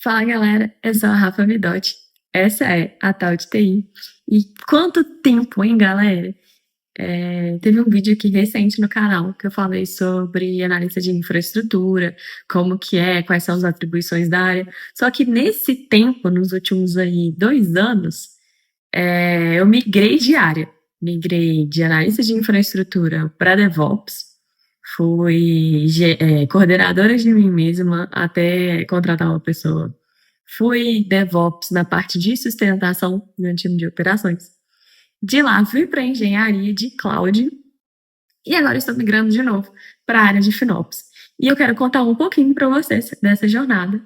Fala galera, eu sou a Rafa Vidotti. Essa é a tal de TI. E quanto tempo, hein, galera? Teve um vídeo aqui recente no canal que eu falei sobre análise de infraestrutura, como que é, quais são as atribuições da área. Só que nesse tempo, nos últimos aí 2 anos, eu migrei de área. Migrei de analista de infraestrutura para DevOps. Fui coordenadora de mim mesma até contratar uma pessoa. Fui DevOps na parte de sustentação no time de operações. De lá, fui para engenharia de cloud e agora estou migrando de novo para a área de FinOps. E eu quero contar um pouquinho para vocês dessa jornada.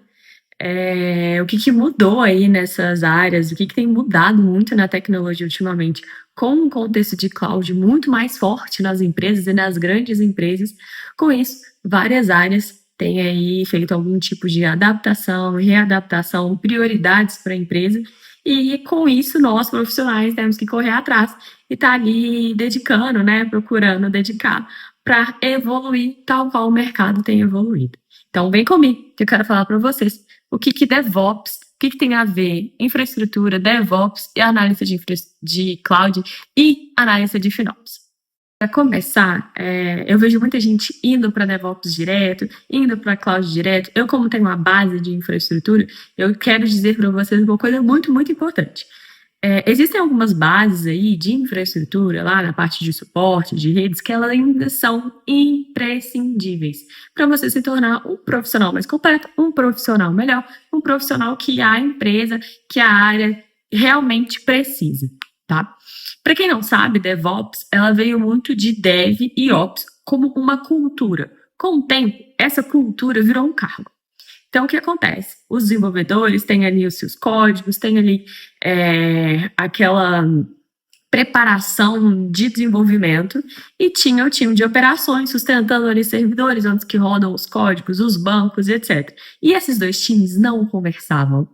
O que mudou aí nessas áreas, o que tem mudado muito na tecnologia ultimamente, com um contexto de cloud muito mais forte nas empresas e nas grandes empresas. Com isso, várias áreas têm aí feito algum tipo de adaptação, readaptação, prioridades para a empresa, e com isso nós, profissionais, temos que correr atrás e estar ali dedicando, né, procurando dedicar para evoluir tal qual o mercado tem evoluído. Então, vem comigo, que eu quero falar para vocês o que DevOps, o que tem a ver infraestrutura, DevOps e análise de cloud e análise de FinOps. Para começar, eu vejo muita gente indo para DevOps direto, indo para Cloud direto. Eu, como tenho uma base de infraestrutura, eu quero dizer para vocês uma coisa muito, muito importante. Existem algumas bases aí de infraestrutura, lá na parte de suporte, de redes, que elas ainda são imprescindíveis para você se tornar um profissional mais completo, um profissional melhor, um profissional que a empresa, que a área realmente precisa, tá? Para quem não sabe, DevOps, ela veio muito de Dev e Ops como uma cultura. Com o tempo, essa cultura virou um cargo. Então, o que acontece? Os desenvolvedores têm ali os seus códigos, têm ali aquela preparação de desenvolvimento e tinha o time de operações sustentando ali servidores onde que rodam os códigos, os bancos, etc. E esses dois times não conversavam.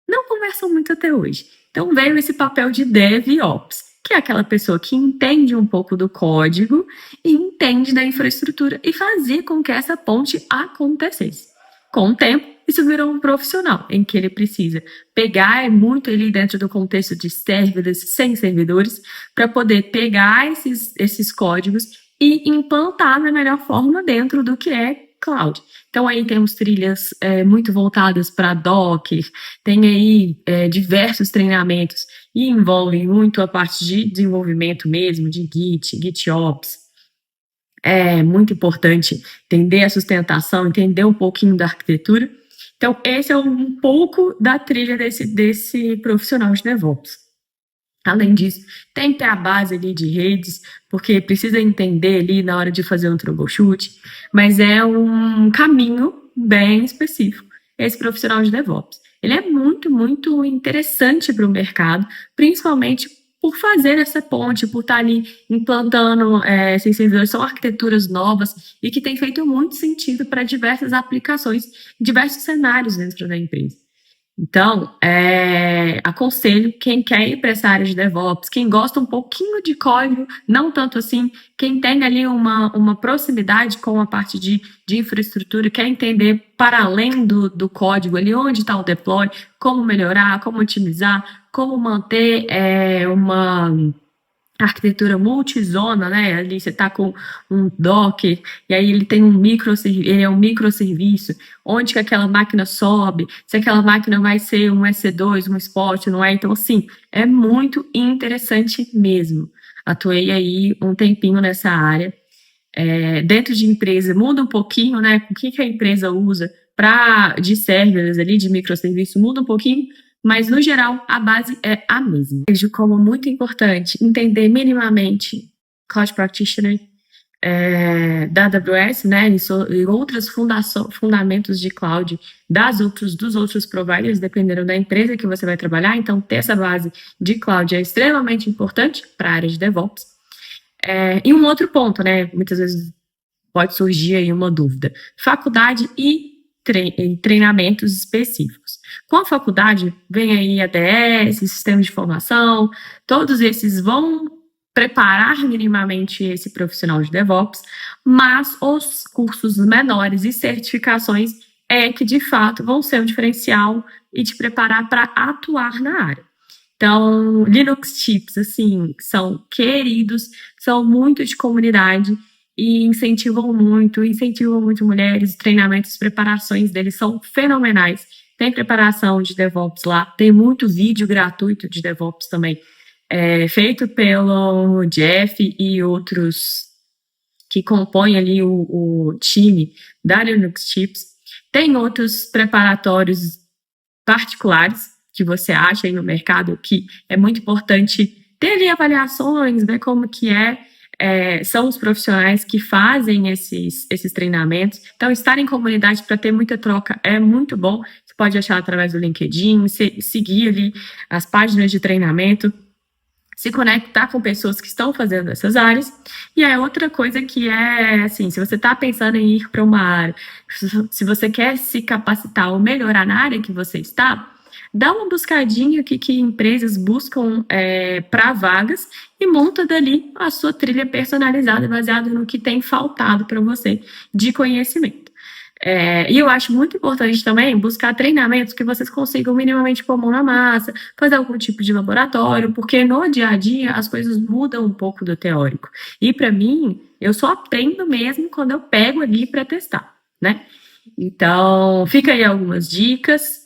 Não conversam muito até hoje. Então, veio esse papel de DevOps, que é aquela pessoa que entende um pouco do código e entende da infraestrutura e fazia com que essa ponte acontecesse. Com o tempo, isso virou um profissional, em que ele precisa pegar muito ali dentro do contexto de servidores, sem servidores, para poder pegar esses códigos e implantar da melhor forma dentro do que é cloud. Então aí temos trilhas muito voltadas para Docker, tem aí diversos treinamentos e envolvem muito a parte de desenvolvimento mesmo, de GitOps. É muito importante entender a sustentação, entender um pouquinho da arquitetura. Então, esse é um pouco da trilha desse profissional de DevOps. Além disso, tem que ter a base ali de redes, porque precisa entender ali na hora de fazer um troubleshoot, mas é um caminho bem específico, esse profissional de DevOps. Ele é muito, muito interessante para o mercado, principalmente por fazer essa ponte, por estar ali implantando esses servidores, são arquiteturas novas e que tem feito muito sentido para diversas aplicações, diversos cenários dentro da empresa. Então, aconselho quem quer ir para essa área de DevOps, quem gosta um pouquinho de código, não tanto assim, quem tem ali uma proximidade com a parte de infraestrutura, quer entender para além do código ali, onde está o deploy, como melhorar, como otimizar, como manter uma arquitetura multizona, né? Ali você está com um Docker, e aí ele tem ele é um microserviço, onde que aquela máquina sobe, se aquela máquina vai ser um EC2, um Spot, não é? Então, assim, é muito interessante mesmo. Atuei aí um tempinho nessa área. Dentro de empresa, muda um pouquinho, né? O que a empresa usa de servers ali, de microserviço, muda um pouquinho, mas, no geral, a base é a mesma. Vejo como muito importante entender minimamente Cloud Practitioner da AWS, né, e outros fundamentos de cloud dos outros providers, dependendo da empresa que você vai trabalhar. Então, ter essa base de cloud é extremamente importante para a área de DevOps. E um outro ponto, né, muitas vezes pode surgir aí uma dúvida. Faculdade e treinamentos específicos. Com a faculdade, vem aí ADS, sistema de formação, todos esses vão preparar minimamente esse profissional de DevOps, mas os cursos menores e certificações, que de fato vão ser um diferencial e te preparar para atuar na área. Então, Linux Tips, assim, são queridos, são muito de comunidade e incentivam muito mulheres, os treinamentos, preparações deles são fenomenais. Tem preparação de DevOps lá, tem muito vídeo gratuito de DevOps também, feito pelo Jeff e outros que compõem ali o time da Linux Tips. Tem outros preparatórios particulares que você acha aí no mercado que é muito importante ter ali avaliações, ver como que são os profissionais que fazem esses treinamentos. Então, estar em comunidade para ter muita troca é muito bom. Você pode achar através do LinkedIn, seguir ali as páginas de treinamento, se conectar com pessoas que estão fazendo essas áreas. E é outra coisa que assim, se você está pensando em ir para uma área, se você quer se capacitar ou melhorar na área que você está, dá uma buscadinha que empresas buscam para vagas e monta dali a sua trilha personalizada baseada no que tem faltado para você de conhecimento. E eu acho muito importante também buscar treinamentos que vocês consigam minimamente pôr a mão na massa, fazer algum tipo de laboratório, porque no dia a dia as coisas mudam um pouco do teórico. E para mim, eu só aprendo mesmo quando eu pego ali para testar, né? Então, fica aí algumas dicas,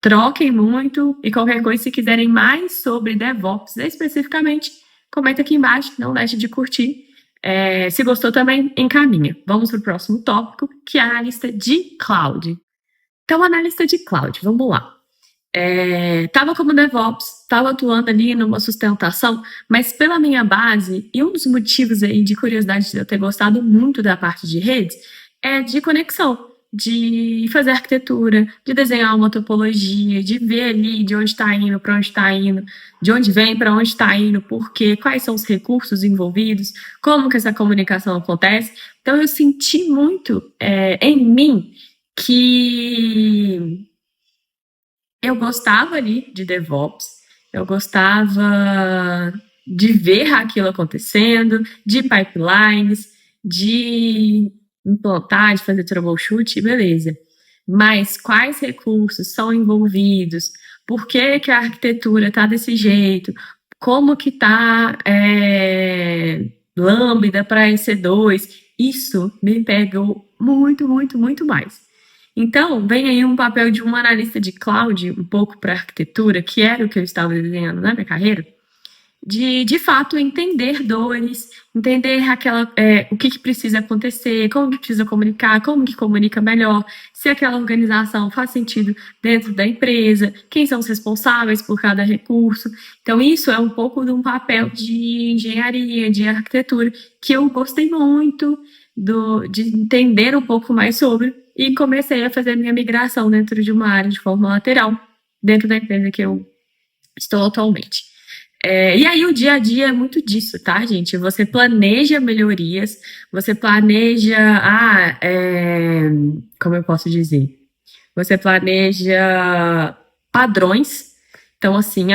troquem muito e qualquer coisa, se quiserem mais sobre DevOps especificamente, comenta aqui embaixo, não deixe de curtir. Se gostou também, encaminha. Vamos para o próximo tópico, que é a analista de cloud. Então, analista de cloud, vamos lá. Estava como DevOps, estava atuando ali numa sustentação, mas pela minha base, e um dos motivos aí de curiosidade de eu ter gostado muito da parte de redes, é de conexão, de fazer arquitetura, de desenhar uma topologia, de ver ali de onde está indo, para onde está indo, de onde vem, para onde está indo, por quê, quais são os recursos envolvidos, como que essa comunicação acontece. Então, eu senti muito em mim que eu gostava ali de DevOps, eu gostava de ver aquilo acontecendo, de pipelines, de implantar, de fazer troubleshoot, beleza. Mas quais recursos são envolvidos? Por que que a arquitetura está desse jeito? Como que está Lambda para EC2? Isso me pegou muito, muito, muito mais. Então, vem aí um papel de um analista de cloud, um pouco para arquitetura, que era o que eu estava desenhando na minha carreira, de fato entender dores, entender o que precisa acontecer, como que precisa comunicar, como que comunica melhor, se aquela organização faz sentido dentro da empresa, quem são os responsáveis por cada recurso. Então, isso é um pouco de um papel de engenharia, de arquitetura, que eu gostei muito de entender um pouco mais sobre, e comecei a fazer minha migração dentro de uma área de forma lateral, dentro da empresa que eu estou atualmente. E aí o dia a dia é muito disso, tá, gente? Você planeja melhorias, você planeja, como eu posso dizer? Você planeja padrões. Então, assim,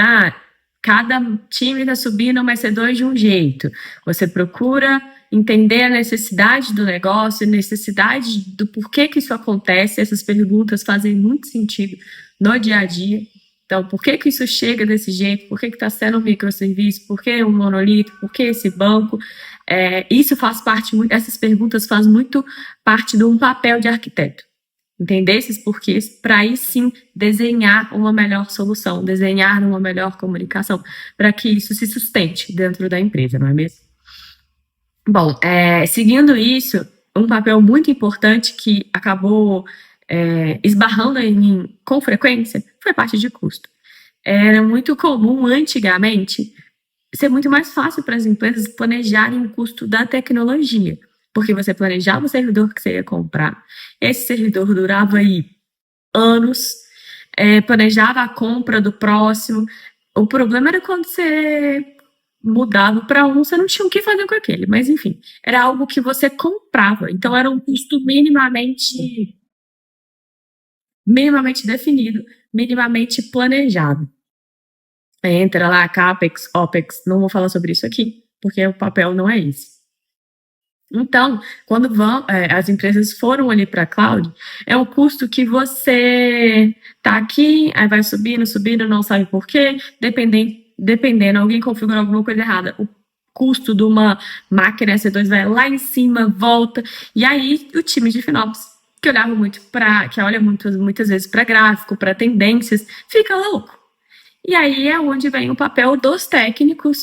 cada time está subindo mas C2 de um jeito. Você procura entender a necessidade do negócio, a necessidade do porquê que isso acontece. Essas perguntas fazem muito sentido no dia a dia. Então, por que que isso chega desse jeito? Por que que está sendo um microserviço? Por que um monolito? Por que esse banco? Isso faz parte, essas perguntas fazem muito parte de um papel de arquiteto. Entender esses porquês para aí sim desenhar uma melhor solução, desenhar uma melhor comunicação, para que isso se sustente dentro da empresa, não é mesmo? Bom, seguindo isso, um papel muito importante que acabou esbarrando em mim com frequência foi a parte de custo. Era muito comum antigamente ser muito mais fácil para as empresas planejarem o custo da tecnologia, porque você planejava o servidor que você ia comprar, esse servidor durava aí anos, planejava a compra do próximo. O problema era quando você mudava para um, você não tinha o que fazer com aquele, mas enfim, era algo que você comprava, então era um custo minimamente definido, minimamente planejado. Entra lá, CAPEX, OPEX, não vou falar sobre isso aqui, porque o papel não é esse. Então, quando as empresas foram ali para a cloud, é um custo que você tá aqui, aí vai subindo, subindo, não sabe por quê, dependendo, alguém configurou alguma coisa errada. O custo de uma máquina S2 vai lá em cima, volta, e aí o time de FinOps, que olhava muito que olha muitas vezes para gráfico, para tendências, fica louco. E aí é onde vem o papel dos técnicos,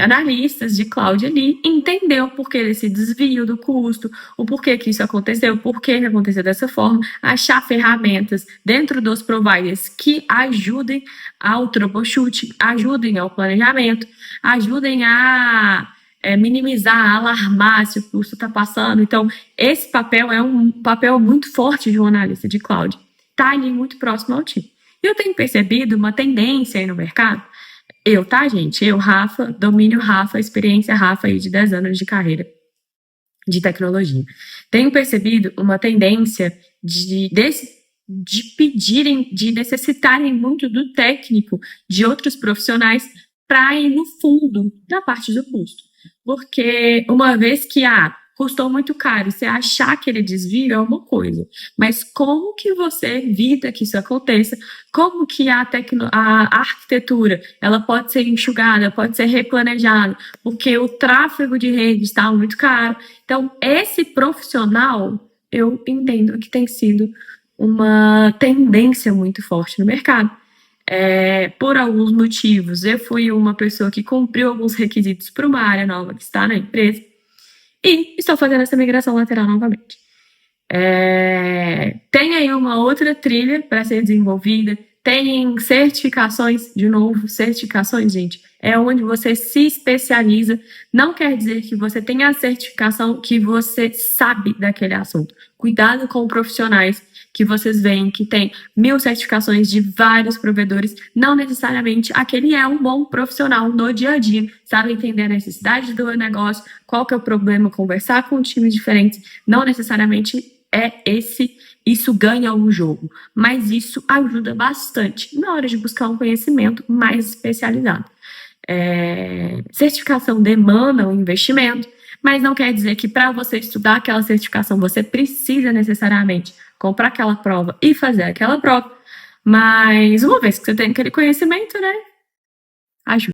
analistas de cloud ali, entender o porquê desse desvio do custo, o porquê que isso aconteceu, o porquê que aconteceu dessa forma, achar ferramentas dentro dos providers que ajudem ao troubleshooting, ajudem ao planejamento, ajudem a minimizar, alarmar se o custo está passando. Então, esse papel é um papel muito forte de um analista de cloud. Está ali muito próximo ao time. Eu tenho percebido uma tendência aí no mercado. Tá, gente? Rafa, domínio Rafa, experiência Rafa aí de 10 anos de carreira de tecnologia. Tenho percebido uma tendência de pedirem, de necessitarem muito do técnico de outros profissionais para ir no fundo da parte do custo. Porque uma vez que custou muito caro, você achar aquele desvio é uma coisa, mas como que você evita que isso aconteça? Como que a arquitetura ela pode ser enxugada, pode ser replanejada, porque o tráfego de rede está muito caro. Então, esse profissional, eu entendo que tem sido uma tendência muito forte no mercado. Por alguns motivos, eu fui uma pessoa que cumpriu alguns requisitos para uma área nova que está na empresa e estou fazendo essa migração lateral novamente. Tem aí uma outra trilha para ser desenvolvida, tem certificações, de novo, certificações, gente, é onde você se especializa, não quer dizer que você tenha a certificação que você sabe daquele assunto. Cuidado com profissionais que vocês veem que tem 1000 certificações de vários provedores, não necessariamente aquele é um bom profissional no dia a dia, sabe entender a necessidade do negócio, qual que é o problema, conversar com times diferentes, não necessariamente isso ganha o jogo, mas isso ajuda bastante na hora de buscar um conhecimento mais especializado. Certificação demanda um investimento, mas não quer dizer que para você estudar aquela certificação você precisa necessariamente comprar aquela prova e fazer aquela prova, mas uma vez que você tem aquele conhecimento, né, ajuda.